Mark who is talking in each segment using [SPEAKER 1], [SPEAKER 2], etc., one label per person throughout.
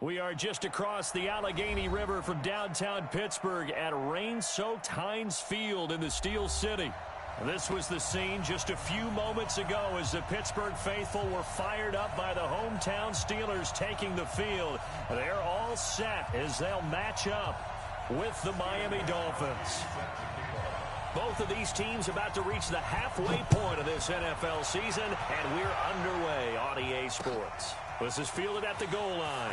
[SPEAKER 1] We are just across the Allegheny River from downtown Pittsburgh at rain-soaked Heinz Field in the Steel City. This was the scene just a few moments ago as the Pittsburgh faithful were fired up by the hometown Steelers taking the field. They're all set as they'll match up with the Miami Dolphins. Both of these teams about to reach the halfway point of this NFL season, and we're underway on EA Sports. This is fielded at the goal line.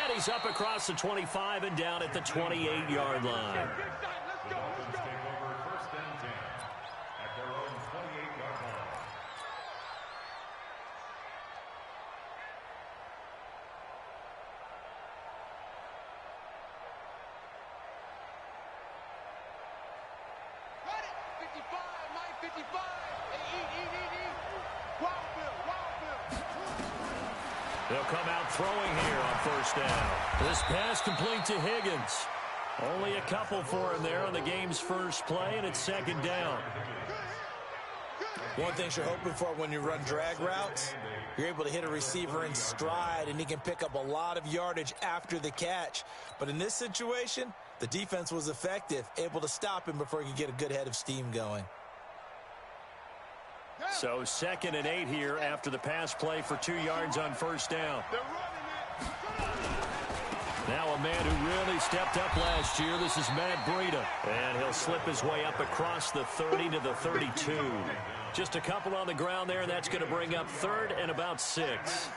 [SPEAKER 1] And he's up across the 25 and down at the 28-yard line. They'll come out throwing here on first down. This pass complete to Higgins. Only a couple for him there on the game's first play, and it's second down.
[SPEAKER 2] One thing you're hoping for when you run drag routes, you're able to hit a receiver in stride, and he can pick up a lot of yardage after the catch. But in this situation, the defense was effective, able to stop him before he could get a good head of steam going.
[SPEAKER 1] So 2nd and 8 here after the pass play for 2 yards on first down. Now a man who really stepped up last year. This is Matt Breida. And he'll slip his way up across the 30 to the 32. Just a couple on the ground there, and that's going to bring up 3rd and about 6.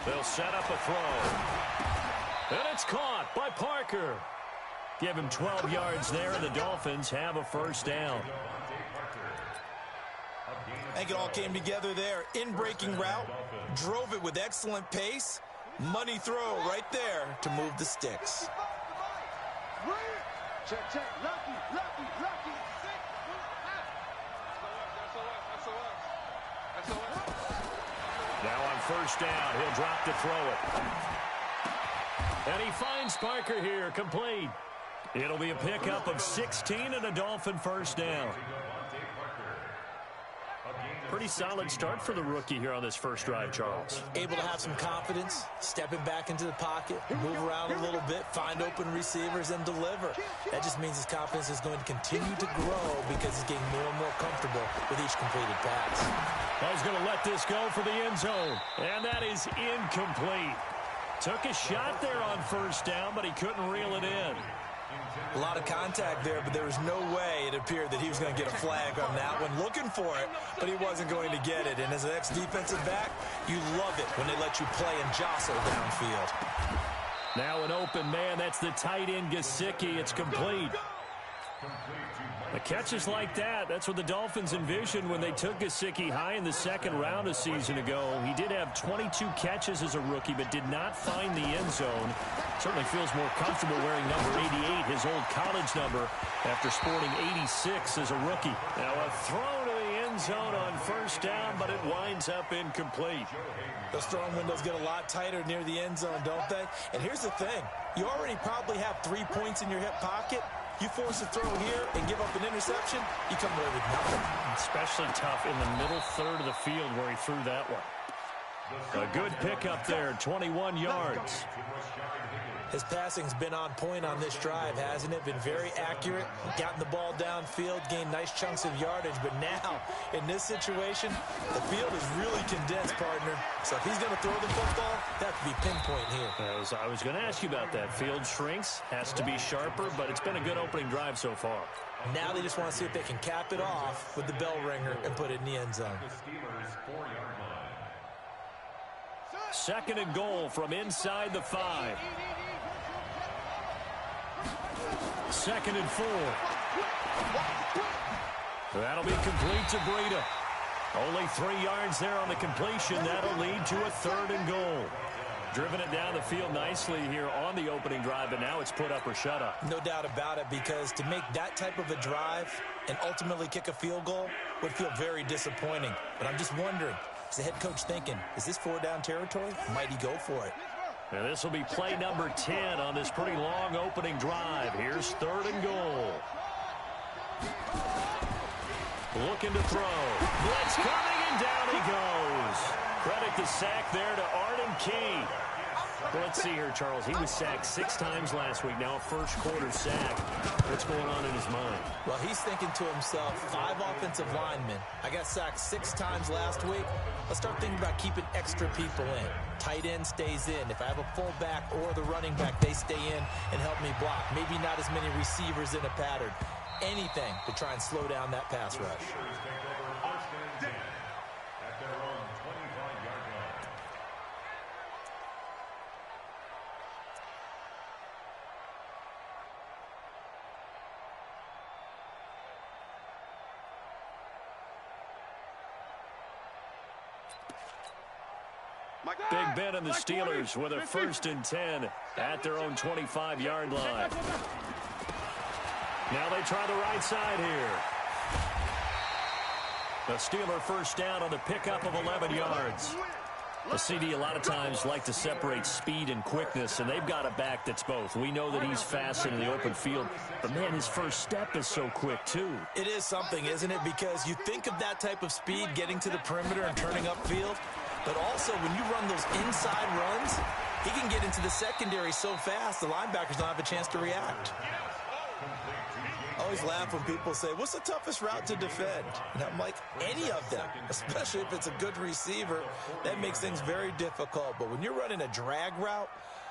[SPEAKER 1] They'll set up a throw. And it's caught by Parker. Give him 12 yards there, and the Dolphins have a first down.
[SPEAKER 2] I think it all came together there. In-breaking route, drove it with excellent pace. Money throw right there to move the sticks.
[SPEAKER 3] Check, check. Lucky, lucky, lucky.
[SPEAKER 1] Now on first down, he'll drop to throw it. And he finds Parker here, complete. It'll be a pickup of 16 and a Dolphin first down. Pretty solid start for the rookie here on this first drive, Charles.
[SPEAKER 2] Able to have some confidence, stepping back into the pocket, move around a little bit, find open receivers, and deliver. That just means his confidence is going to continue to grow because he's getting more and more comfortable with each completed pass.
[SPEAKER 1] He's going to let this go for the end zone, and that is incomplete. Took a shot there on first down, but he couldn't reel it in.
[SPEAKER 2] A lot of contact there, but there was no way it appeared that he was going to get a flag on that one. Looking for it, but he wasn't going to get it. And as an ex-defensive back, you love it when they let you play and jostle downfield.
[SPEAKER 1] Now an open man. That's the tight end, Gesicki. It's complete. The catches like that, that's what the Dolphins envisioned when they took Gesicki high in the 2nd round a season ago. He did have 22 catches as a rookie, but did not find the end zone. Certainly feels more comfortable wearing number 88, his old college number, after sporting 86 as a rookie. Now a throw to the end zone on first down, but it winds up incomplete.
[SPEAKER 2] Those throwing windows get a lot tighter near the end zone, don't they? And here's the thing. You already probably have 3 points in your hip pocket. You force a throw here and give up an interception, you come away with nothing.
[SPEAKER 1] Especially tough in the middle third of the field where he threw that one. A good pickup there, 21 yards.
[SPEAKER 2] His passing's been on point on this drive, hasn't it? Been very accurate, gotten the ball downfield, gained nice chunks of yardage. But now, in this situation, the field is really condensed, partner. So if he's going to throw the football, that could be pinpoint here.
[SPEAKER 1] I was going to ask you about that. Field shrinks, has to be sharper, but it's been a good opening drive so far.
[SPEAKER 2] Now they just want to see if they can cap it off with the bell ringer and put it in the end zone.
[SPEAKER 1] 2nd and goal from inside the 5. 2nd and 4. That'll be complete to Breida. Only 3 yards there on the completion. That'll lead to a 3rd and goal. Driven it down the field nicely here on the opening drive, and now it's put up or shut up.
[SPEAKER 2] No doubt about it, because to make that type of a drive and ultimately kick a field goal would feel very disappointing. But I'm just wondering, Is the head coach thinking, is this 4-down territory? Might he go for it?
[SPEAKER 1] And this will be play number 10 on this pretty long opening drive. Here's 3rd and goal. Looking to throw. Blitz coming, and down he goes. Credit the sack there to Arden Key. Well, let's see here, Charles. He was sacked 6 times last week. Now a first-quarter sack. What's going on in his mind?
[SPEAKER 2] Well, he's thinking to himself, 5 offensive linemen. I got sacked 6 times last week. Let's start thinking about keeping extra people in. Tight end stays in. If I have a fullback or the running back, they stay in and help me block. Maybe not as many receivers in a pattern. Anything to try and slow down that pass rush.
[SPEAKER 1] Big Ben and the Steelers with a 1st and 10 at their own 25-yard line. Now they try the right side here. The Steeler first down on the pickup of 11 yards. The CD a lot of times like to separate speed and quickness, and they've got a back that's both. We know that he's fast in the open field, but, man, his first step is so quick, too.
[SPEAKER 2] It is something, isn't it? Because you think of that type of speed getting to the perimeter and turning upfield, but also when you run those inside runs, he can get into the secondary so fast the linebackers don't have a chance to react. I always laugh when people say, what's the toughest route to defend? And I'm like, any of them, especially if it's a good receiver. That makes things very difficult. But when you're running a drag route,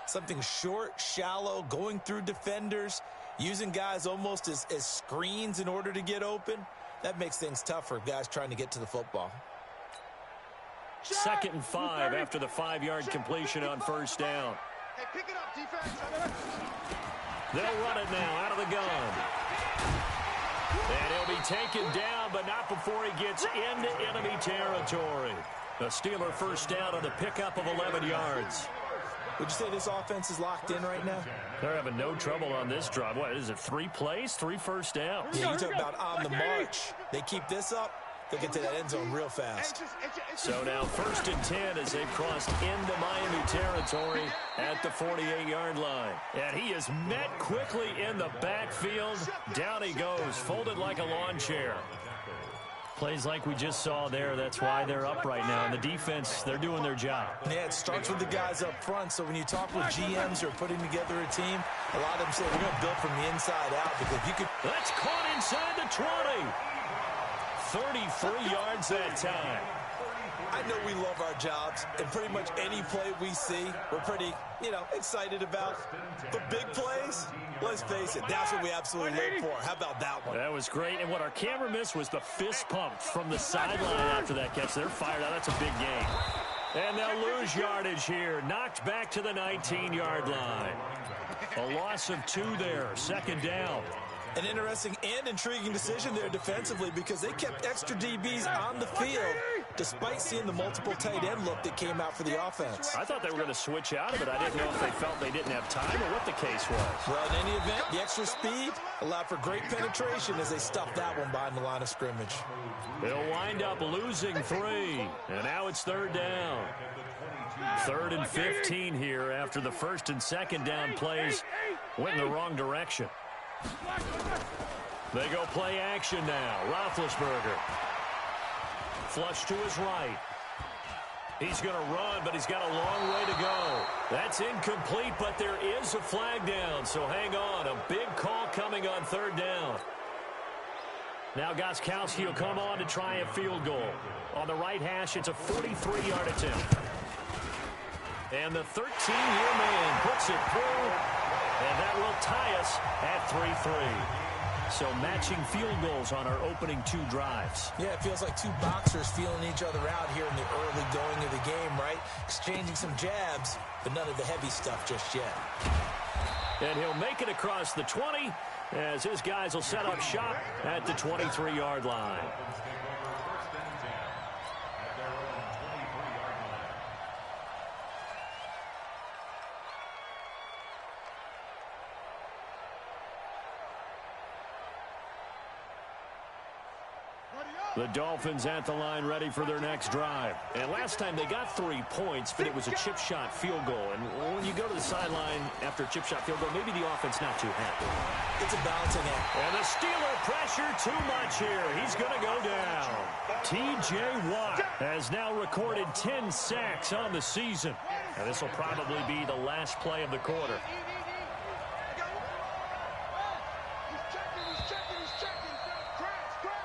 [SPEAKER 2] something short, shallow, going through defenders, using guys almost as screens in order to get open, that makes things tough for guys trying to get to the football.
[SPEAKER 1] 2nd and 5 after the 5-yard completion on first down.
[SPEAKER 3] Hey, pick it up, defense.
[SPEAKER 1] They'll run it now out of the gun. And he'll be taken down, but not before he gets into enemy territory. The Steeler first down on the pickup of 11 yards.
[SPEAKER 2] Would you say this offense is locked in right now?
[SPEAKER 1] They're having no trouble on this drive. What is it, 3 plays, 3 first downs?
[SPEAKER 2] Yeah, you talk about on the march. They keep this up, they'll get to that end zone real fast.
[SPEAKER 1] So now 1st and 10 as they've crossed into Miami territory at the 48-yard line. And he is met quickly in the backfield. Down he goes, folded like a lawn chair. Plays like we just saw there. That's why they're up right now. And the defense, they're doing their job.
[SPEAKER 2] Yeah, it starts with the guys up front. So when you talk with GMs who are putting together a team, a lot of them say we're going to build from the inside out. Because you could.
[SPEAKER 1] That's caught inside the 20. 33 yards that time.
[SPEAKER 2] I know we love our jobs, and pretty much any play we see, we're pretty, excited about. But big plays, let's face it, that's what we absolutely live for. How about that one?
[SPEAKER 1] That was great, and what our camera missed was the fist pump from the sideline after that catch. They're fired out. That's a big game. And they'll lose yardage here. Knocked back to the 19-yard line. A loss of 2 there. 2nd down.
[SPEAKER 2] An interesting and intriguing decision there defensively because they kept extra DBs on the field despite seeing the multiple tight end look that came out for the offense.
[SPEAKER 1] I thought they were going to switch out of it. I didn't know if they felt they didn't have time or what the case was.
[SPEAKER 2] Well, in any event, the extra speed allowed for great penetration as they stuffed that one behind the line of scrimmage.
[SPEAKER 1] They'll wind up losing 3, and now it's 3rd down. 3rd and 15 here after the 1st and 2nd down plays went in the wrong direction. They go play action now. Roethlisberger. Flush to his right. He's going to run, but he's got a long way to go. That's incomplete, but there is a flag down, so hang on. A big call coming on 3rd down. Now Gostkowski will come on to try a field goal. On the right hash, it's a 43-yard attempt. And the 13-year man puts it through, and that will tie us at 3-3. So matching field goals on our opening 2 drives.
[SPEAKER 2] Yeah, it feels like 2 boxers feeling each other out here in the early going of the game, right? Exchanging some jabs, but none of the heavy stuff just yet.
[SPEAKER 1] And he'll make it across the 20 as his guys will set up shop at the 23-yard line.
[SPEAKER 3] Buddy up!
[SPEAKER 1] The Dolphins at the line ready for their next drive. And last time they got 3 points, but it was a chip shot field goal. And when you go to the sideline after a chip shot field goal, maybe the offense not too happy.
[SPEAKER 2] It's a balancing act.
[SPEAKER 1] And the Steeler pressure too much here. He's going to go down. T.J. Watt has now recorded 10 sacks on the season. And this will probably be the last play of the quarter.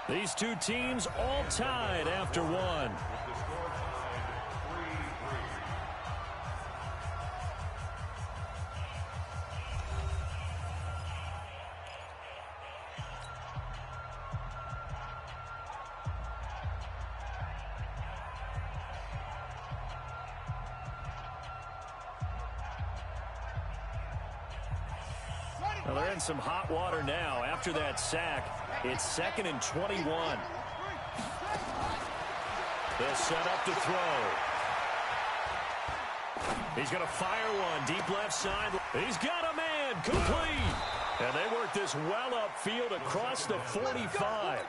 [SPEAKER 1] These two teams all tied after one. Well, they're in some hot water now after that sack. It's 2nd and 21. They'll set up to throw. He's going to fire one deep left side. He's got a man complete. And they work this well upfield across the 45.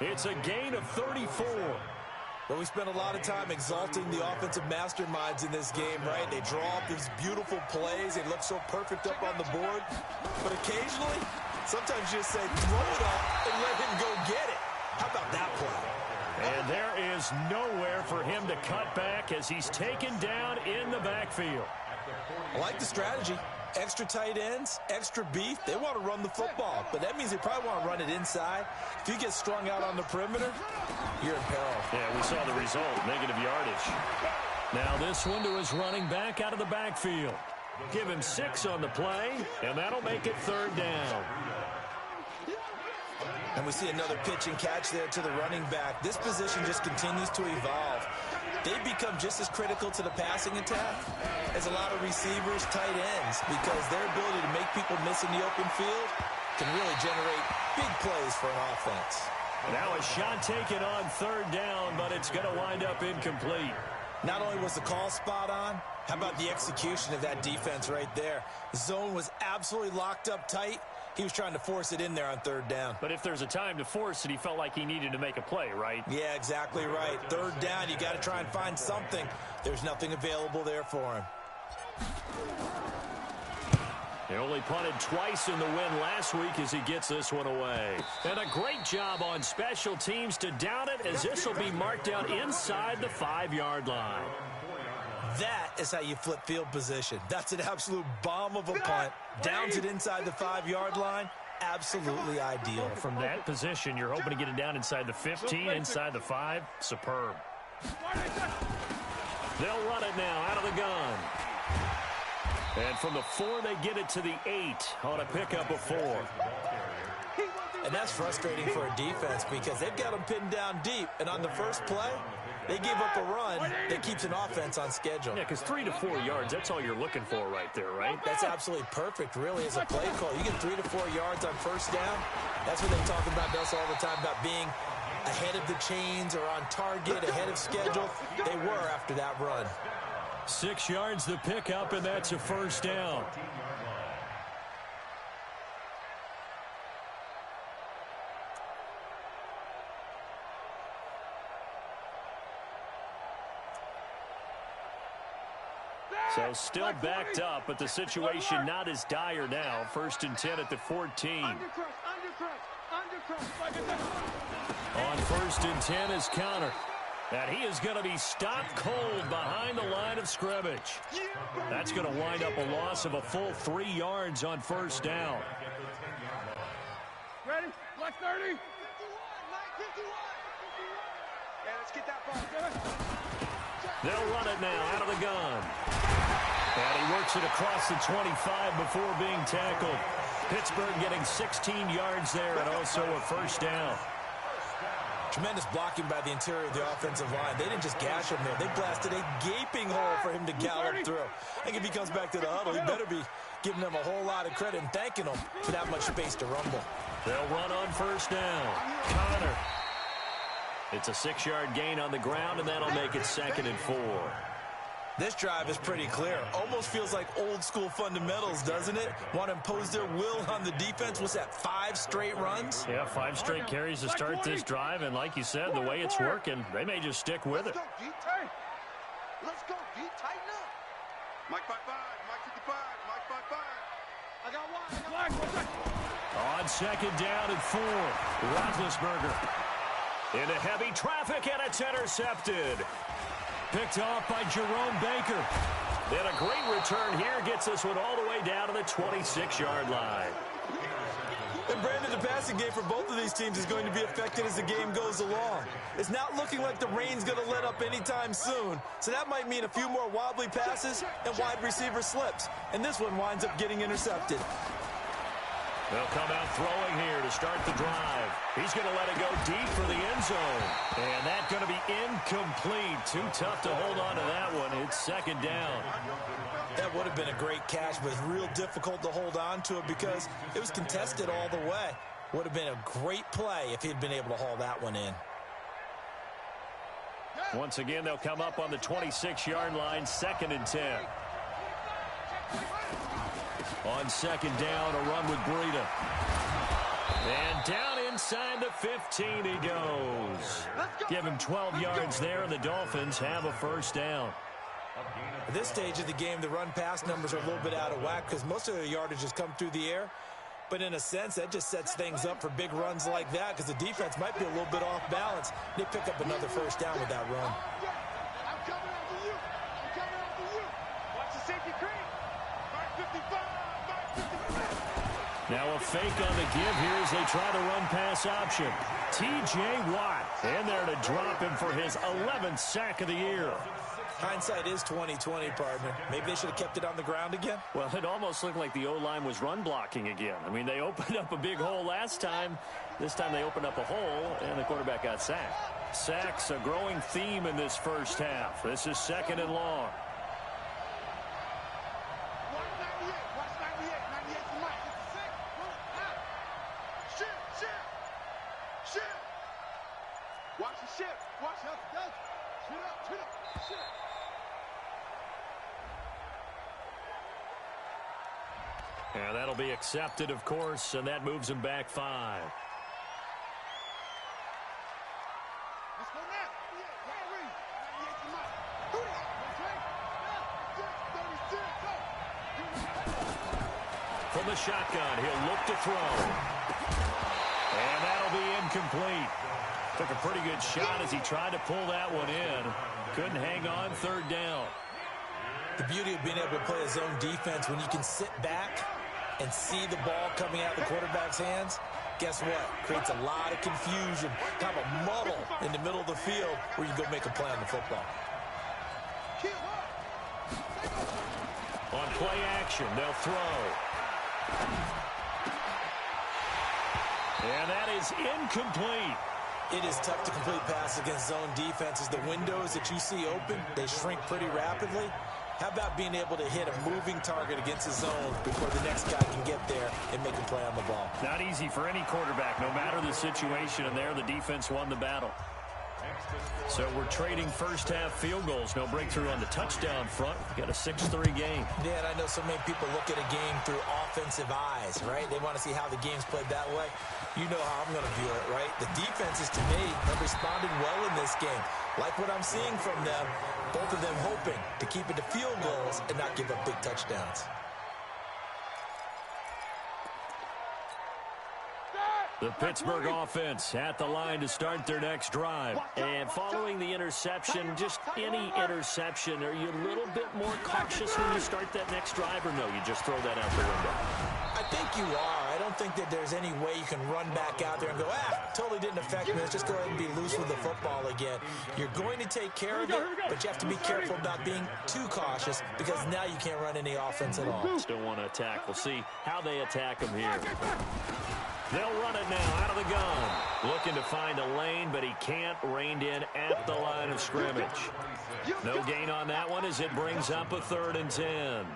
[SPEAKER 1] It's a gain of 34.
[SPEAKER 2] Well, we spent a lot of time exalting the offensive masterminds in this game, right? They draw up these beautiful plays. They look so perfect up on the board. But occasionally, sometimes you just say, throw it up and let him go get it. How about that play?
[SPEAKER 1] And there is nowhere for him to cut back as he's taken down in the backfield.
[SPEAKER 2] I like the strategy. Extra tight ends, extra beef. They want to run the football, but that means they probably want to run it inside. If you get strung out on the perimeter, you're in peril.
[SPEAKER 1] Yeah, we saw the result, negative yardage. Now this one to his running back out of the backfield. Give him 6 on the play, and that'll make it 3rd down.
[SPEAKER 2] And we see another pitch and catch there to the running back. This position just continues to evolve. They become just as critical to the passing attack as a lot of receivers, tight ends, because their ability to make people miss in the open field can really generate big plays for an offense.
[SPEAKER 1] Now a shot taken on 3rd down, but it's going to wind up incomplete.
[SPEAKER 2] Not only was the call spot on, how about the execution of that defense right there? The zone was absolutely locked up tight. He was trying to force it in there on 3rd down.
[SPEAKER 1] But if there's a time to force it, he felt like he needed to make a play, right?
[SPEAKER 2] Yeah, exactly right. 3rd down, you got to try and find something. There's nothing available there for him.
[SPEAKER 1] He only punted twice in the win last week as he gets this one away. And a great job on special teams to down it, as this will be marked out inside the 5-yard line.
[SPEAKER 2] That is how you flip field position. That's an absolute bomb of a punt. Downs it inside the 5-yard line. Absolutely ideal.
[SPEAKER 1] From that position, you're hoping to get it down inside the 15, inside the 5. Superb. They'll run it now out of the gun. And from the 4, they get it to the 8 on a pickup of 4.
[SPEAKER 2] And that's frustrating for a defense because they've got them pinned down deep. And on the first play, they give up a run that keeps an offense on schedule.
[SPEAKER 1] Yeah, because 3 to 4 yards, that's all you're looking for right there, right?
[SPEAKER 2] That's absolutely perfect, really, as a play call. You get 3 to 4 yards on 1st down. That's what they talk about us all the time, about being ahead of the chains or on target, ahead of schedule. They were after that run.
[SPEAKER 1] 6 yards the pickup, and that's a 1st down. So still backed up, but the situation not as dire now. 1st and 10 at the 14. On 1st and 10 is Connor. And he is going to be stopped cold behind the line of scrimmage. That's going to wind up a loss of a full 3 yards on 1st down.
[SPEAKER 3] Ready? Black 30. 51, yeah, let's get that ball.
[SPEAKER 1] They'll run it now out of the gun. And he works it across the 25 before being tackled. Pittsburgh getting 16 yards there and also a 1st down.
[SPEAKER 2] Tremendous blocking by the interior of the offensive line. They didn't just gash him there. They blasted a gaping hole for him to gallop through. I think if he comes back to the huddle, he better be giving them a whole lot of credit and thanking them for that much space to rumble.
[SPEAKER 1] They'll run on 1st down. Connor. It's a 6-yard gain on the ground, and that'll make it 2nd and 4.
[SPEAKER 2] This drive is pretty clear. Almost feels like old school fundamentals, doesn't it? Want to impose their will on the defense. What's that, 5 straight runs?
[SPEAKER 1] Yeah, 5 straight carries to start this drive. And like you said, the way it's working, they may just stick with it.
[SPEAKER 3] Let's go, D. Tighten up. Mike 5-5, Mike 55, Mike 5-5. I got one.
[SPEAKER 1] On second down and 4, Roethlisberger into heavy traffic, and it's intercepted. Picked off by Jerome Baker. And a great return here gets this one all the way down to the 26-yard line.
[SPEAKER 2] And Brandon, the passing game for both of these teams is going to be affected as the game goes along. It's not looking like the rain's going to let up anytime soon, so that might mean a few more wobbly passes and wide receiver slips. And this one winds up getting intercepted.
[SPEAKER 1] They'll come out throwing here to start the drive. He's going to let it go deep for the end zone. And that's going to be incomplete. Too tough to hold on to that one. It's second down.
[SPEAKER 2] That would have been a great catch, but it's real difficult to hold on to it because it was contested all the way. Would have been a great play if he'd been able to haul that one in.
[SPEAKER 1] Once again, they'll come up on the 26-yard line, 2nd and 10. On second down, a run with Breida. And down inside the 15 he goes. Give him 12 yards there, and the Dolphins have a first down.
[SPEAKER 2] At this stage of the game, the run-pass numbers are a little bit out of whack because most of the yardage has come through the air. But in a sense, that just sets things up for big runs like that because the defense might be a little bit off balance. They pick up another first down with that run.
[SPEAKER 3] I'm coming after you. I'm coming after you. Watch the safety creep. Mark 55.
[SPEAKER 1] Now a fake on the give here as they try the run-pass option. T.J. Watt in there to drop him for his 11th sack of the year.
[SPEAKER 2] Hindsight is 20/20, partner. Maybe they should have kept it on the ground again.
[SPEAKER 1] Well, it almost looked like the O-line was run blocking again. I mean, they opened up a big hole last time. This time they opened up a hole, and the quarterback got sacked. Sacks, a growing theme in this first half. This is 2nd and long.
[SPEAKER 3] Watch the ship. Watch up. Shoot up. Shit.
[SPEAKER 1] And that'll be accepted, of course, and that moves him back 5.
[SPEAKER 3] Let's go now.
[SPEAKER 1] From the shotgun, he'll look to throw. And that'll be incomplete. Took a pretty good shot as he tried to pull that one in. Couldn't hang on, 3rd down.
[SPEAKER 2] The beauty of being able to play a zone defense when you can sit back and see the ball coming out of the quarterback's hands, guess what? Creates a lot of confusion, kind of a muddle in the middle of the field where you go make a play on the football.
[SPEAKER 1] On play action, they'll throw. And that is incomplete.
[SPEAKER 2] It is tough to complete passes against zone defenses. The windows that you see open, they shrink pretty rapidly. How about being able to hit a moving target against the zone before the next guy can get there and make a play on the ball?
[SPEAKER 1] Not easy for any quarterback, no matter the situation, and there the defense won the battle. So we're trading first-half field goals. No breakthrough on the touchdown front. We've got a 6-3 game.
[SPEAKER 2] Yeah, and I know so many people look at a game through offensive eyes, right? They want to see how the game's played that way. You know how I'm going to view it, right? The defenses, to me, have responded well in this game. Like what I'm seeing from them, both of them hoping to keep it to field goals and not give up big touchdowns.
[SPEAKER 1] The Pittsburgh offense at the line to start their next drive. And following the interception, just any interception, are you a little bit more cautious when you start that next drive, or no, you just throw that out the window?
[SPEAKER 2] I think you are. I don't think that there's any way you can run back out there and go, totally didn't affect me. Let's just go ahead and be loose with the football again. You're going to take care of it, but you have to be careful about being too cautious because now you can't run any offense at all.
[SPEAKER 1] Still want to attack. We'll see how they attack them here. They'll run it now out of the gun. Looking to find a lane, but he can't. Reined in at the line of scrimmage. No gain on that one as it brings up a 3rd and 10.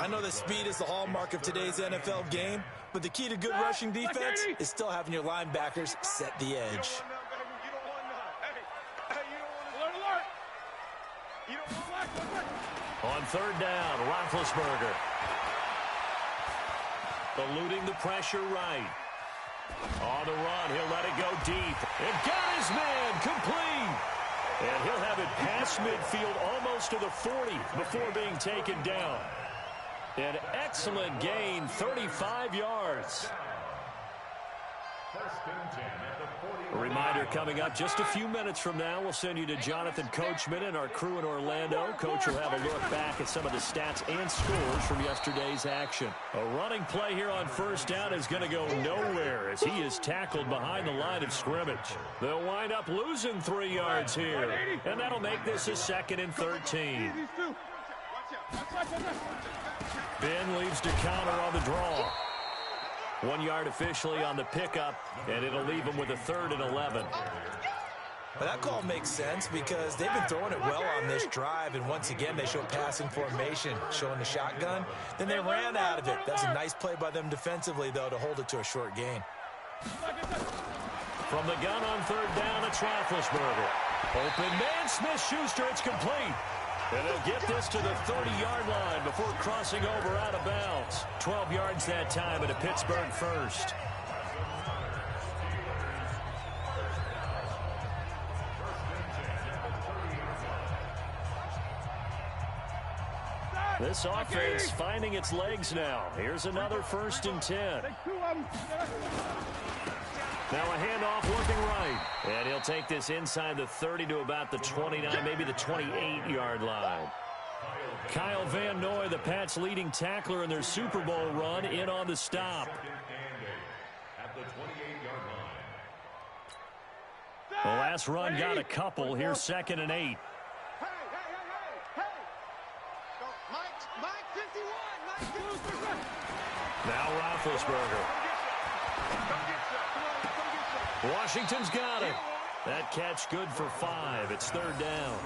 [SPEAKER 2] I know that speed is the hallmark of today's NFL game, but the key to good rushing defense is still having your linebackers set the edge.
[SPEAKER 3] You don't want none. Hey, you don't want alert. You don't want
[SPEAKER 1] third down, Roethlisberger. Eluding the pressure right. On the run, he'll let it go deep. And got his man complete. And he'll have it past midfield almost to the 40 before being taken down. An excellent gain, 35 yards. A reminder coming up just a few minutes from now. We'll send you to Jonathan Coachman and our crew in Orlando. Coach will have a look back at some of the stats and scores from yesterday's action. A running play here on first down is going to go nowhere as he is tackled behind the line of scrimmage. They'll wind up losing 3 yards here, and that'll make this a 2nd and 13. Ben leaves to counter on the draw. 1 yard officially on the pickup, and it'll leave him with a 3rd and 11.
[SPEAKER 2] Well, that call makes sense because they've been throwing it well on this drive, and once again they show passing formation, showing the shotgun. Then they ran out of it. That's a nice play by them defensively, though, to hold it to a short gain.
[SPEAKER 1] From the gun on 3rd down, it's Roethlisberger. Open man, Smith-Schuster, it's complete. And they'll get this to the 30-yard line before crossing over out of bounds. 12 yards that time, and a Pittsburgh first. This offense finding its legs now. Here's another 1st and 10. Now a handoff looking right. And he'll take this inside the 30 to about the 29, maybe the 28-yard line. Kyle Van Noy, the Pats' leading tackler in their Super Bowl run, in on the stop. The last run got a couple. Here's 2nd and 8. Now Roethlisberger. Washington's got it. That catch good for 5. It's 3rd down.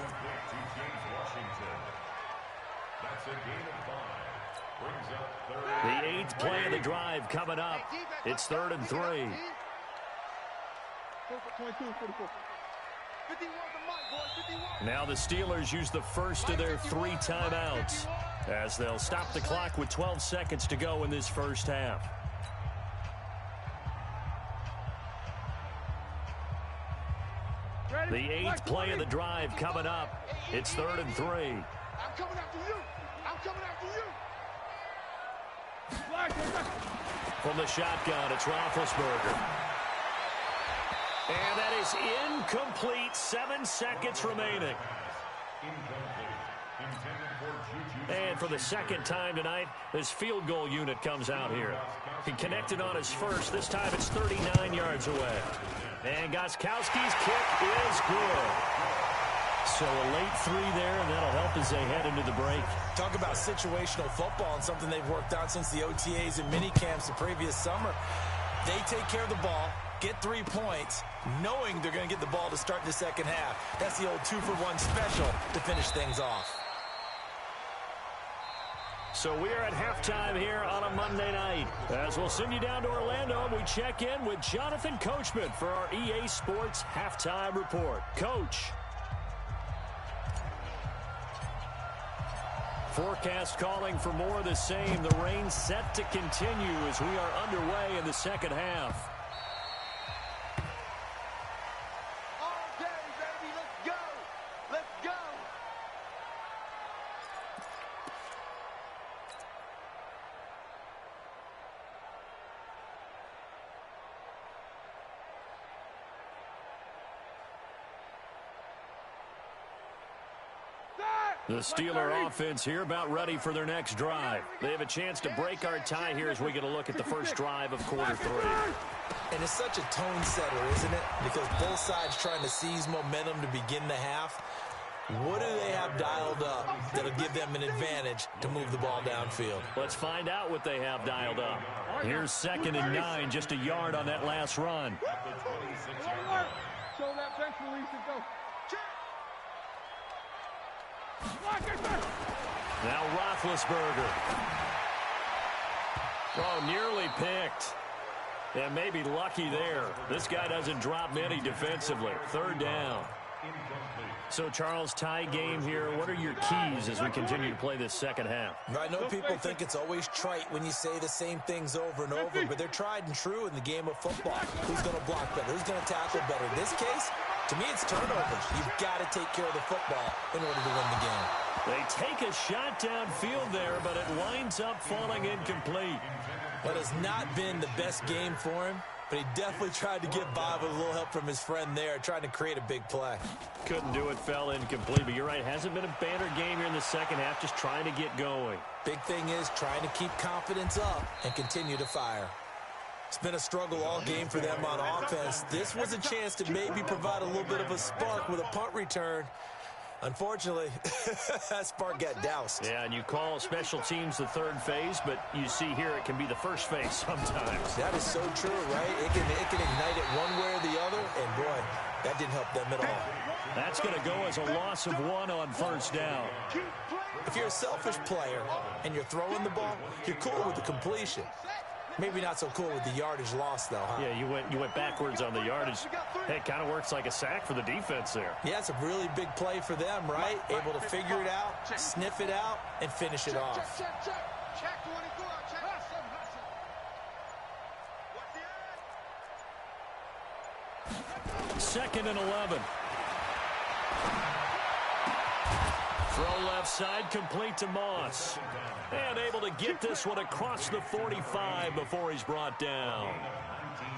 [SPEAKER 1] The 8th play of the drive coming up. It's 3rd and 3. Now the Steelers use the first of their 3 timeouts as they'll stop the clock with 12 seconds to go in this first half. The 8th play of the drive coming up. It's 3rd and 3.
[SPEAKER 3] I'm coming after you. I'm coming after you.
[SPEAKER 1] From the shotgun, it's Roethlisberger. And that is incomplete. 7 seconds remaining. And for the 2nd time tonight, this field goal unit comes out here. He connected on his first. This time it's 39 yards away. And Gostkowski's kick is good. So a late 3 there, and that'll help as they head into the break.
[SPEAKER 2] Talk about situational football and something they've worked on since the OTAs and mini camps the previous summer. They take care of the ball, get 3 points, knowing they're going to get the ball to start the second half. That's the old 2-for-1 special to finish things off.
[SPEAKER 1] So we are at halftime here on a Monday night. As we'll send you down to Orlando, and we check in with Jonathan Coachman for our EA Sports Halftime Report. Coach. Forecast calling for more of the same. The rain set to continue as we are underway in the second half.
[SPEAKER 3] All day, baby. Let's go. Let's go.
[SPEAKER 1] The Steeler offense here about ready for their next drive. They have a chance to break our tie here as we get a look at the first drive of quarter 3.
[SPEAKER 2] And it's such a tone setter, isn't it? Because both sides trying to seize momentum to begin the half. What do they have dialed up that'll give them an advantage to move the ball downfield?
[SPEAKER 1] Let's find out what they have dialed up. Here's 2nd and 9, just a yard on that last run.
[SPEAKER 3] Show that bench release and go.
[SPEAKER 1] Now Roethlisberger. Oh, nearly picked. And maybe lucky there. This guy doesn't drop many defensively. 3rd down. So, Charles, tie game here. What are your keys as we continue to play this second half?
[SPEAKER 2] I know people think it's always trite when you say the same things over and over, but they're tried and true in the game of football. Who's going to block better? Who's going to tackle better? In this case, to me, it's turnovers. You've got to take care of the football in order to win the game.
[SPEAKER 1] They take a shot downfield there, but it winds up falling incomplete.
[SPEAKER 2] That has not been the best game for him, but he definitely tried to get by with a little help from his friend there, trying to create a big play.
[SPEAKER 1] Couldn't do it, fell incomplete, but you're right, hasn't been a banner game here in the second half, just trying to get going.
[SPEAKER 2] Big thing is trying to keep confidence up and continue to fire. It's been a struggle all game for them on offense. This was a chance to maybe provide a little bit of a spark with a punt return. Unfortunately, that spark got doused.
[SPEAKER 1] Yeah, and you call special teams the third phase, but you see here it can be the first phase sometimes.
[SPEAKER 2] That is so true, right? It can ignite it one way or the other, and boy, that didn't help them at all.
[SPEAKER 1] That's going to go as a loss of 1 on first down.
[SPEAKER 2] If you're a selfish player and you're throwing the ball, you're cool with the completion. Maybe not so cool with the yardage loss, though, huh?
[SPEAKER 1] Yeah, you went backwards on the yardage. Hey, it kind of works like a sack for the defense there.
[SPEAKER 2] Yeah, it's a really big play for them, right? Able to figure it out, sniff it out, and finish it off.
[SPEAKER 1] Second and 11. Throw left side, complete to Moss. And able to get this one across the 45 before he's brought down.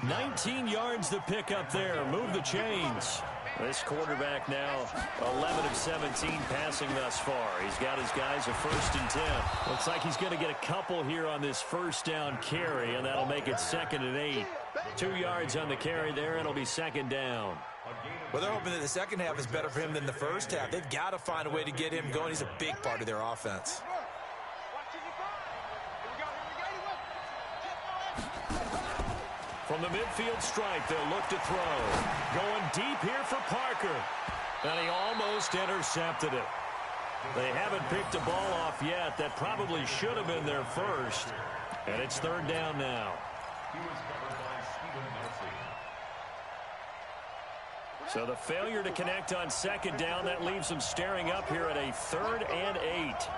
[SPEAKER 1] 19 yards to pick up there. Move the chains. This quarterback now 11 of 17 passing thus far. He's got his guys a 1st and 10. Looks like he's going to get a couple here on this first down carry, and that'll make it 2nd and 8. 2 yards on the carry there. It'll be 2nd down.
[SPEAKER 2] Well, they're hoping that the second half is better for him than the first half. They've got to find a way to get him going. He's a big part of their offense.
[SPEAKER 1] From the midfield stripe, they'll look to throw. Going deep here for Parker. And he almost intercepted it. They haven't picked a ball off yet. That probably should have been their first. And it's 3rd down now. So the failure to connect on 2nd down, that leaves them staring up here at a 3rd and 8.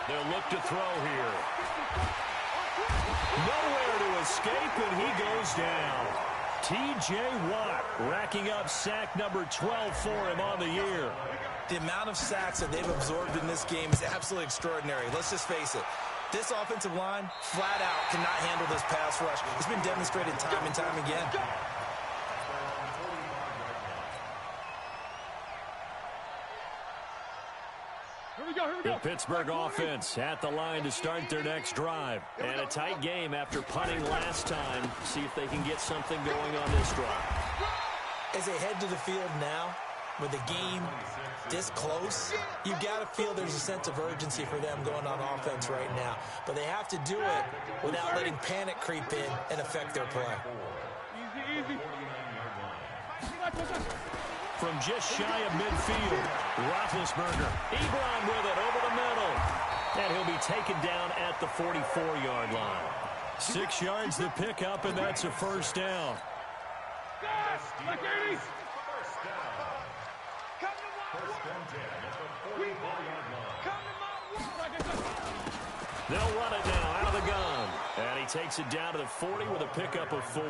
[SPEAKER 1] They'll look to throw here. Nowhere to escape, and he goes down. T.J. Watt racking up sack number 12 for him on the year.
[SPEAKER 2] The amount of sacks that they've absorbed in this game is absolutely extraordinary. Let's just face it. This offensive line, flat out, cannot handle this pass rush. It's been demonstrated time and time again.
[SPEAKER 1] The Pittsburgh offense at the line to start their next drive. And a tight game after punting last time. See if they can get something going on this drive.
[SPEAKER 2] As they head to the field now, with the game this close, you've got to feel there's a sense of urgency for them going on offense right now. But they have to do it without letting panic creep in and affect their play.
[SPEAKER 1] From just shy of midfield, Roethlisberger. Ebron with it over the middle. And he'll be taken down at the 44-yard line. 6 yards to pick up, and that's a 1st down. They'll run it now out of the gun. And he takes it down to the 40 with a pickup of 4.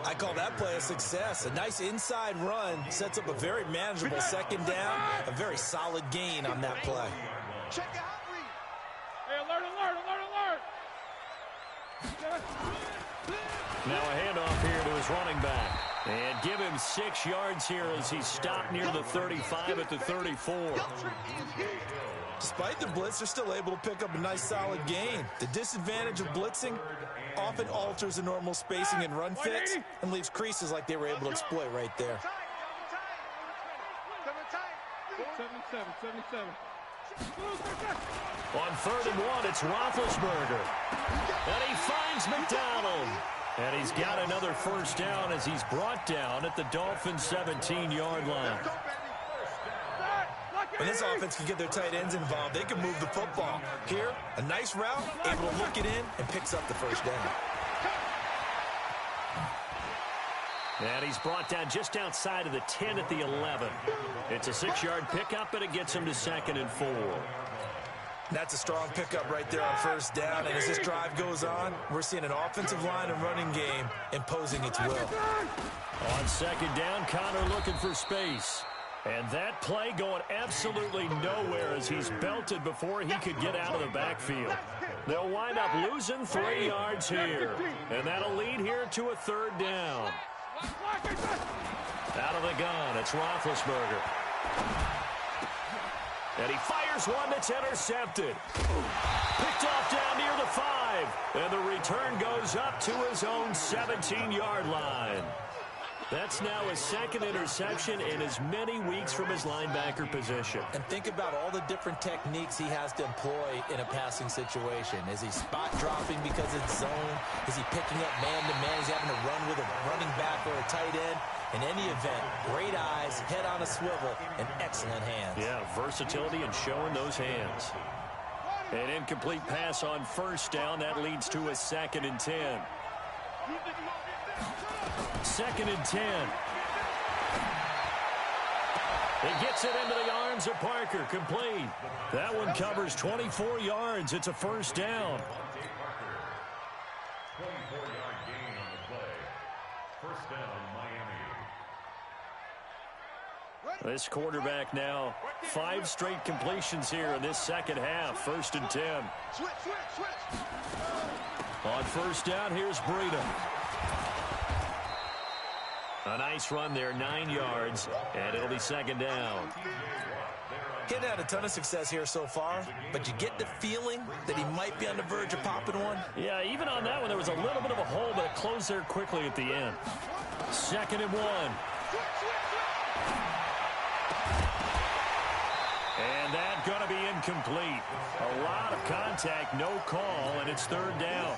[SPEAKER 2] I call that play a success. A nice inside run sets up a very manageable 2nd down. A very solid gain on that play.
[SPEAKER 3] Check out read.
[SPEAKER 4] Hey, alert.
[SPEAKER 1] Now a handoff here to his running back. And give him 6 yards here as he stopped near the 35 at the 34.
[SPEAKER 2] Despite the blitz, they're still able to pick up a nice solid gain. The disadvantage of blitzing often alters the normal spacing and run fits and leaves creases like they were able to exploit right there.
[SPEAKER 4] 77.
[SPEAKER 1] On 3rd and 1, it's Roethlisberger. And he finds McDonald. And he's got another 1st down as he's brought down at the Dolphins' 17-yard line.
[SPEAKER 2] When this offense can get their tight ends involved, they can move the football. Here, a nice route, able to look it in, and picks up the 1st down.
[SPEAKER 1] And he's brought down just outside of the 10 at the 11. It's a 6-yard pickup, and it gets him to 2nd and 4.
[SPEAKER 2] That's a strong pickup right there on first down. And as this drive goes on, we're seeing an offensive line and running game imposing its will.
[SPEAKER 1] On 2nd down, Connor looking for space. And that play going absolutely nowhere as he's belted before he could get out of the backfield. They'll wind up losing 3 yards here. And that'll lead here to a 3rd down. Out of the gun, it's Roethlisberger. And he fires one that's intercepted. Picked off down near the 5. And the return goes up to his own 17-yard line. That's now his 2nd interception in as many weeks from his linebacker position.
[SPEAKER 2] And think about all the different techniques he has to employ in a passing situation. Is he spot dropping because it's zone? Is he picking up man-to-man? Is he having to run with a running back or a tight end? In any event, great eyes, head on a swivel, and excellent hands.
[SPEAKER 1] Yeah, versatility and showing those hands. An incomplete pass on first down. That leads to a 2nd and 10. 2nd and 10. He gets it into the arms of Parker. Complete. That one covers 24 yards. It's a 1st down.
[SPEAKER 5] 24-yard gain on the play. 1st down, Miami.
[SPEAKER 1] This quarterback now 5 straight completions here in this 2nd half. 1st and 10.
[SPEAKER 3] Switch.
[SPEAKER 1] On 1st down, here's Breida. A nice run there, 9 yards, and it'll be 2nd down.
[SPEAKER 2] He's had a ton of success here so far, but you get the feeling that he might be on the verge of popping one.
[SPEAKER 1] Yeah, even on that one, there was a little bit of a hole, but it closed there quickly at the end. 2nd and 1. And that's going to be incomplete. A lot of contact, no call, and it's 3rd down.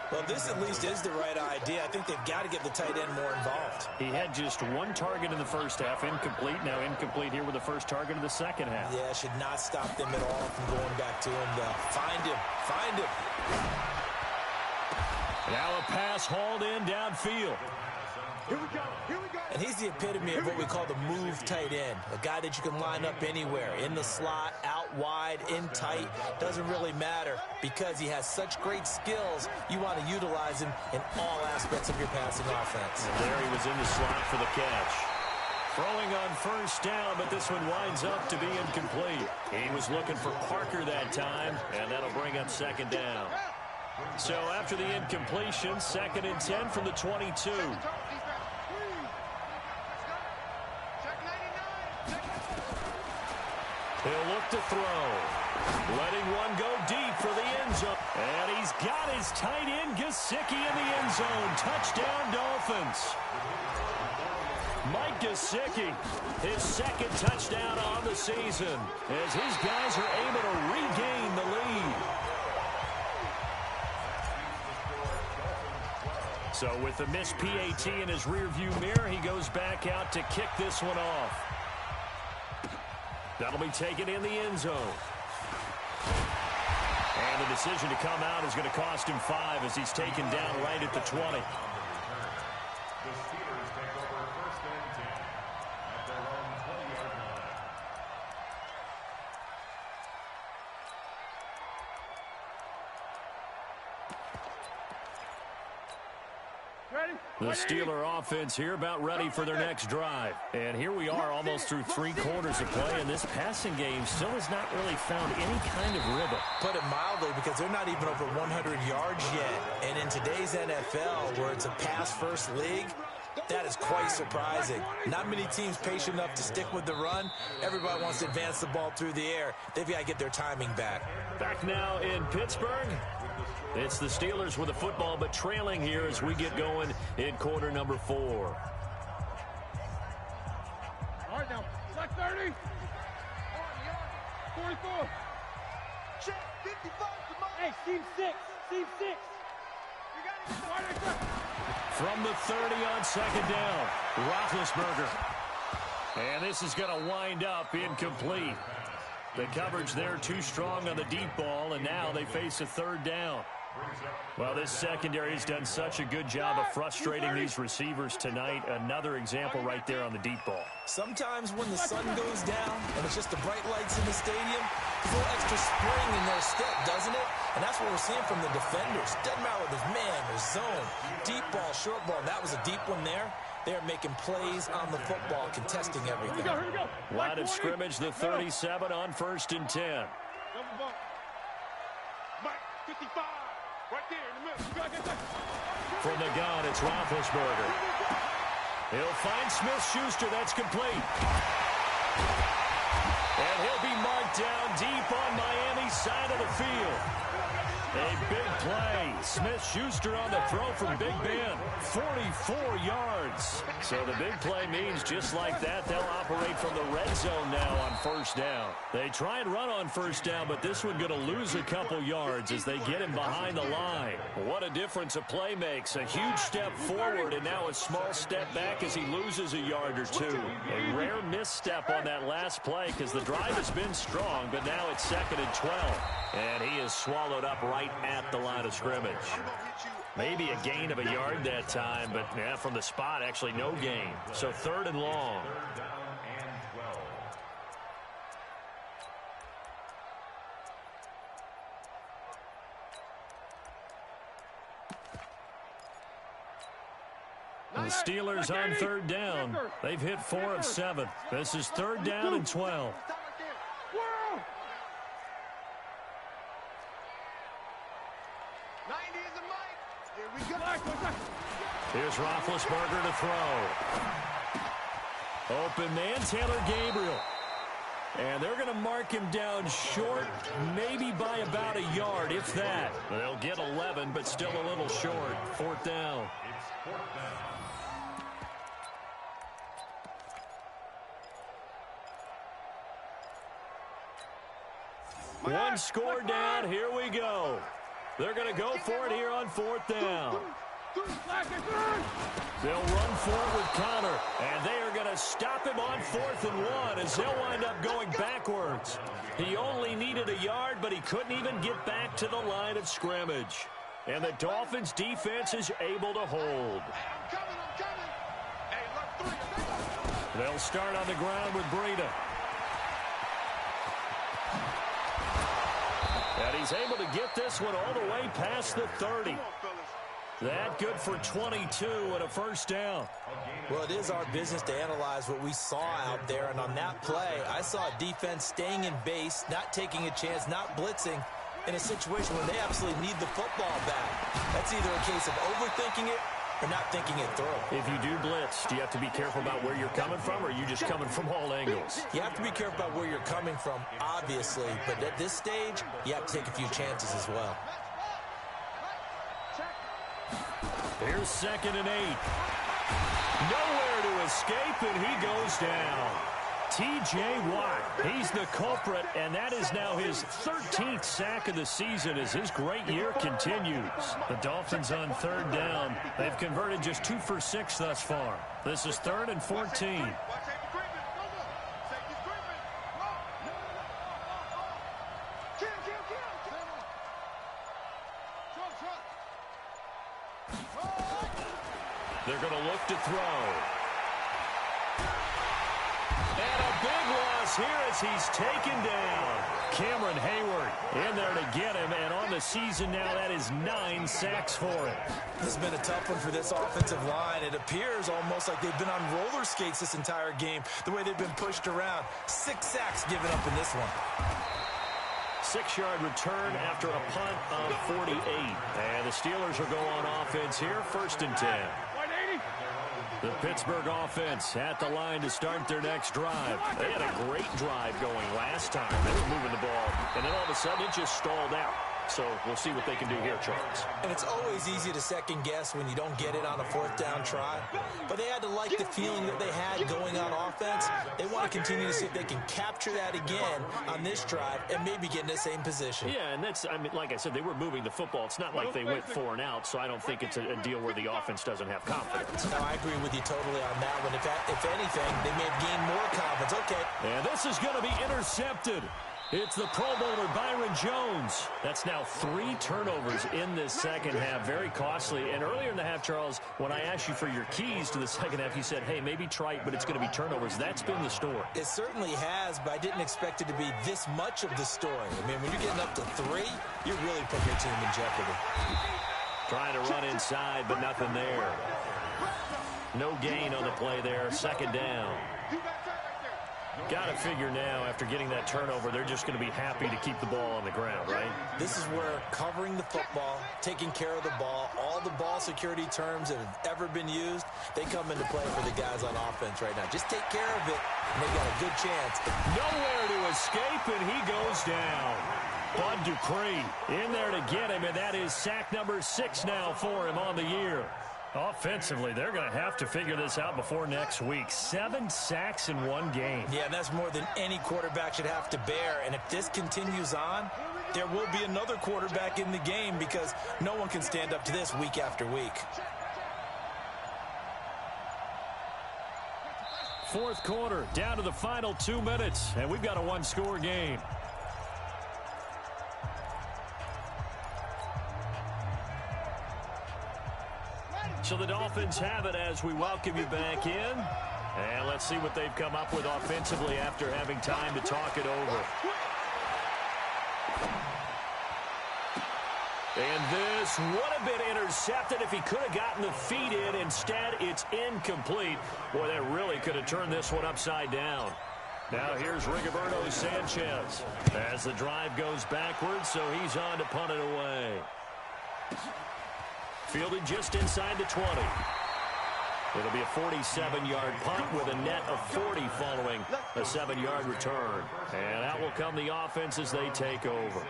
[SPEAKER 2] Well, this at least is the right idea. I think they've got to get the tight end more involved.
[SPEAKER 1] He had just 1 target in the 1st half, incomplete. Now incomplete here with the 1st target of the 2nd half.
[SPEAKER 2] Yeah, should not stop them at all from going back to him. Find him.
[SPEAKER 1] Now a pass hauled in downfield.
[SPEAKER 3] Here we go.
[SPEAKER 2] And he's the epitome of what we call the move tight end. A guy that you can line up anywhere. In the slot, out wide, in tight. Doesn't really matter because he has such great skills. You want to utilize him in all aspects of your passing offense.
[SPEAKER 1] And there he was in the slot for the catch. Throwing on 1st down, but this one winds up to be incomplete. He was looking for Parker that time, and that'll bring up 2nd down. So after the incompletion, 2nd and 10 from the 22. He'll look to throw. Letting one go deep for the end zone. And he's got his tight end, Gesicki, in the end zone. Touchdown, Dolphins. Mike Gesicki, his 2nd touchdown on the season, as his guys are able to regain the lead. So with the missed PAT in his rearview mirror, he goes back out to kick this one off. That'll be taken in the end zone. And the decision to come out is going to cost him 5 as he's taken down right at the 20.
[SPEAKER 5] The Steelers take over 1st and 10 at their own 20-yard line.
[SPEAKER 1] The Steeler offense here about ready for their next drive. And here we are almost through 3 quarters of play, and this passing game still has not really found any kind of rhythm.
[SPEAKER 2] Put it mildly, because they're not even over 100 yards yet. And in today's NFL, where it's a pass-first league, that is quite surprising. Not many teams patient enough to stick with the run. Everybody wants to advance the ball through the air. They've got to get their timing back.
[SPEAKER 1] Back now in Pittsburgh. It's the Steelers with the football, but trailing here as we get going in quarter number 4.
[SPEAKER 4] All right, now, black 30. 44.
[SPEAKER 3] Check 55 to Mike.
[SPEAKER 4] Hey, Steve 6. Steve 6.
[SPEAKER 3] You got it.
[SPEAKER 1] From the 30 on 2nd down, Roethlisberger. And this is going to wind up incomplete. The coverage there too strong on the deep ball, and now they face a 3rd down. Well, this secondary has done such a good job of frustrating these receivers tonight. Another example right there on the deep ball.
[SPEAKER 2] Sometimes when the sun goes down and it's just the bright lights in the stadium, there's a little extra spring in their step, doesn't it? And that's what we're seeing from the defenders. Doesn't matter whether there's man or zone, deep ball, short ball. That was a deep one there. They're making plays on the football, contesting everything.
[SPEAKER 4] Here we go.
[SPEAKER 1] Line of scrimmage, the 37 on 1st and 10.
[SPEAKER 3] Mike, 55. Right there in the middle.
[SPEAKER 1] From the gun, it's Roethlisberger. He'll find Smith-Schuster. That's complete. And he'll be marked down deep on Miami's side of the field. A big play. Smith-Schuster on the throw from Big Ben. 44 yards. So the big play means just like that, they'll operate from the red zone now on 1st down. They try and run on 1st down, but this one going to lose a couple yards as they get him behind the line. What a difference a play makes. A huge step forward and now a small step back as he loses a yard or two. A rare misstep on that last play because the drive has been strong, but now it's 2nd and 12. And he is swallowed up right at the line of scrimmage. Maybe a gain of a yard that time, but yeah, from the spot, actually no gain. So 3rd and long. The Steelers on 3rd down. They've hit 4 of 7. This is 3rd down and 12. Here's Roethlisberger to throw. Open man, Taylor Gabriel. And they're going to mark him down short, maybe by about a yard, if that. They'll get 11, but still a little short. 4th down. One score down. Here we go. They're going to go for it here on 4th down. They'll run for it with Connor, and they are going to stop him on 4th and 1 as they'll wind up going backwards. He only needed a yard, but he couldn't even get back to the line of scrimmage. And the Dolphins defense is able to hold. They'll start on the ground with Breida. And he's able to get this one all the way past the 30. That good for 22 and a 1st down.
[SPEAKER 2] Well, it is our business to analyze what we saw out there. And on that play, I saw a defense staying in base, not taking a chance, not blitzing in a situation where they absolutely need the football back. That's either a case of overthinking it or not thinking it through.
[SPEAKER 1] If you do blitz, do you have to be careful about where you're coming from, or are you just coming from all angles?
[SPEAKER 2] You have to be careful about where you're coming from, obviously. But at this stage, you have to take a few chances as well.
[SPEAKER 1] Here's 2nd and 8. Nowhere to escape, and he goes down. T.J. Watt, he's the culprit, and that is now his 13th sack of the season as his great year continues. The Dolphins on 3rd down. They've converted just 2 for 6 thus far. This is 3rd and 14. They're going to look to throw. And a big loss here as he's taken down. Cameron Hayward in there to get him, and on the season now, that is 9 sacks for him.
[SPEAKER 2] This has been a tough one for this offensive line. It appears almost like they've been on roller skates this entire game, the way they've been pushed around. 6 sacks given up in this one.
[SPEAKER 1] 6-yard return after a punt of 48. And the Steelers will go on offense here, 1st and 10. The Pittsburgh offense at the line to start their next drive. They had a great drive going last time. They were moving the ball, and then all of a sudden it just stalled out. So we'll see what they can do here, Charles.
[SPEAKER 2] And it's always easy to second guess when you don't get it on a 4th down try. But they had to like the feeling that they had going on offense. They want to continue to see if they can capture that again on this drive and maybe get in the same position.
[SPEAKER 1] Yeah, and that's, I mean, like I said, they were moving the football. It's not like they went 4 and out, so I don't think it's a deal where the offense doesn't have confidence.
[SPEAKER 2] No, I agree with you totally on that one. If anything, they may have gained more confidence. Okay.
[SPEAKER 1] And this is going to be intercepted. It's the Pro Bowler Byron Jones. That's now 3 turnovers in this second half. Very costly. And earlier in the half, Charles, when I asked you for your keys to the second half, you said, hey, maybe trite, but it's going to be turnovers. That's been the story.
[SPEAKER 2] It certainly has, but I didn't expect it to be this much of the story. I mean, when you're getting up to 3, you're really putting your team in jeopardy.
[SPEAKER 1] Trying to run inside, but nothing there. No gain on the play there. Second down. Got to figure now, after getting that turnover, they're just going to be happy to keep the ball on the ground, right?
[SPEAKER 2] This is where covering the football, taking care of the ball, all the ball security terms that have ever been used, they come into play for the guys on offense right now. Just take care of it, and they got a good chance.
[SPEAKER 1] Nowhere to escape, and he goes down. Bud Dupree in there to get him, and that is sack number 6 now for him on the year. Offensively, they're going to have to figure this out before next week. 7 sacks in 1 game.
[SPEAKER 2] Yeah, that's more than any quarterback should have to bear. And if this continues on, there will be another quarterback in the game because no one can stand up to this week after week.
[SPEAKER 1] Fourth quarter, down to the final 2 minutes, and we've got a 1-score game. So the Dolphins have it as we welcome you back in. And let's see what they've come up with offensively after having time to talk it over. And this would have been intercepted if he could have gotten the feet in. Instead, it's incomplete. Boy, that really could have turned this one upside down. Now here's Rigoberto Sanchez as the drive goes backwards, so he's on to punt it away. Fielded just inside the 20. It'll be a 47-yard punt with a net of 40 following a 7-yard return. And out will come the offense as they take over.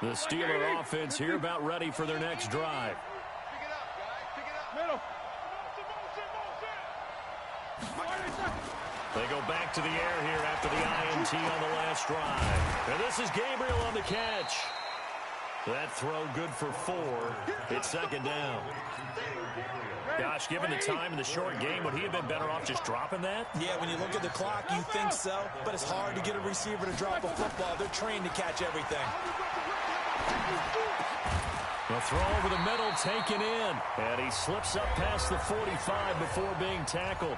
[SPEAKER 1] The Steeler offense here about ready for their next drive.
[SPEAKER 4] Middle.
[SPEAKER 1] They go back to the air here after the INT on the last drive. And this is Gabriel on the catch. That throw good for 4. It's second down. Gosh, given the time in the short game, would he have been better off just dropping that?
[SPEAKER 2] Yeah, when you look at the clock, you think so. But it's hard to get a receiver to drop a football. They're trained to catch everything.
[SPEAKER 1] The throw over the middle taken in. And he slips up past the 45 before being tackled.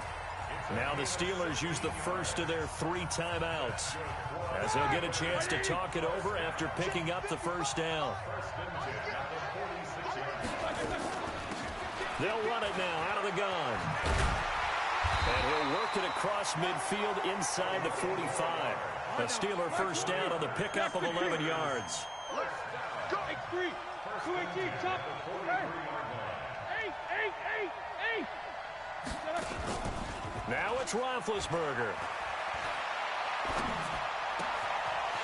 [SPEAKER 1] Now the Steelers use the first of their 3 timeouts, as they'll get a chance to talk it over after picking up the first down. They'll run it now out of the gun. And he'll work it across midfield inside the 45. A Steeler first down on the pickup of 11 yards.
[SPEAKER 4] X3, 218, chop. Eight.
[SPEAKER 1] Now it's Roethlisberger.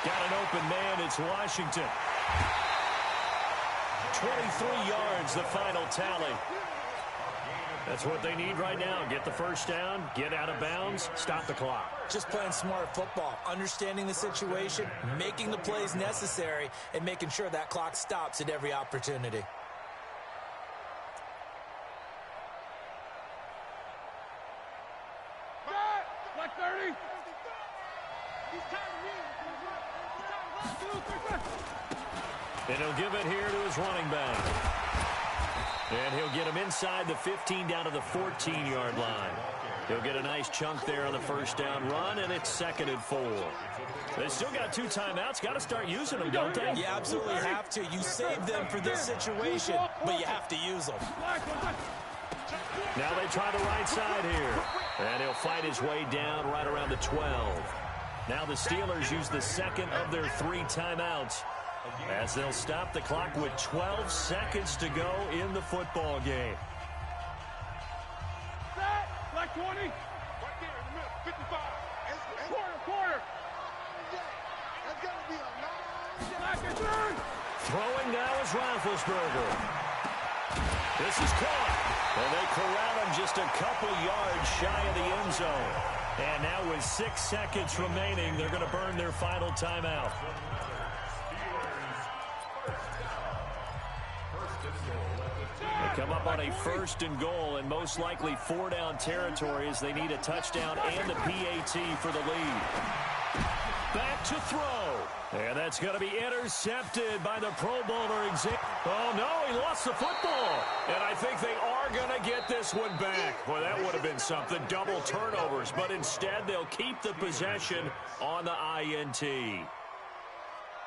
[SPEAKER 1] Got an open man. It's Washington. 23 yards, the final tally. That's what they need right now. Get the first down, get out of bounds, stop the clock.
[SPEAKER 2] Just playing smart football, understanding the situation, making the plays necessary, and making sure that clock stops at every opportunity.
[SPEAKER 4] Black 30.
[SPEAKER 1] And he'll give it here to his running back. And he'll get him inside the 15 down to the 14-yard line. He'll get a nice chunk there on the first down run, and it's 2nd and 4. They still got 2 timeouts. Got to start using them, don't they?
[SPEAKER 2] You absolutely have to. You save them for this situation, but you have to use them.
[SPEAKER 1] Now they try the right side here. And he'll fight his way down right around the 12. Now the Steelers use the 2nd of their 3 timeouts, as they'll stop the clock with 12 seconds to go in the football game.
[SPEAKER 4] Black 20.
[SPEAKER 3] Right there in the middle, 55.
[SPEAKER 4] Quarter.
[SPEAKER 3] That's got to be a long
[SPEAKER 4] Black and third.
[SPEAKER 1] Throwing now is Roethlisberger. This is caught. And they corral him just a couple yards shy of the end zone. And now with 6 seconds remaining, they're going to burn their final timeout. They come up on a 1st and goal, and most likely 4-down territory as they need a touchdown and the PAT for the lead. Back to throw. And that's going to be intercepted by the Pro Bowler. Oh, no, he lost the football. And I think they are going to get this one back. Boy, that would have been something. Double turnovers. But instead, they'll keep the possession on the INT.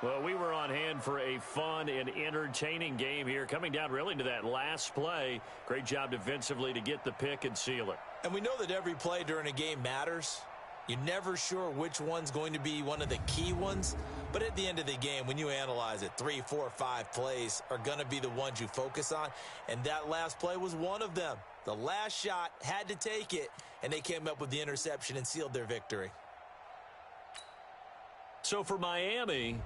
[SPEAKER 1] Well, we were on hand for a fun and entertaining game here. Coming down really to that last play. Great job defensively to get the pick and seal it.
[SPEAKER 2] And we know that every play during a game matters. You're never sure which one's going to be one of the key ones. But at the end of the game, when you analyze it, 3, 4, 5 plays are going to be the ones you focus on. And that last play was one of them. The last shot had to take it, and they came up with the interception and sealed their victory.
[SPEAKER 1] So for Miami,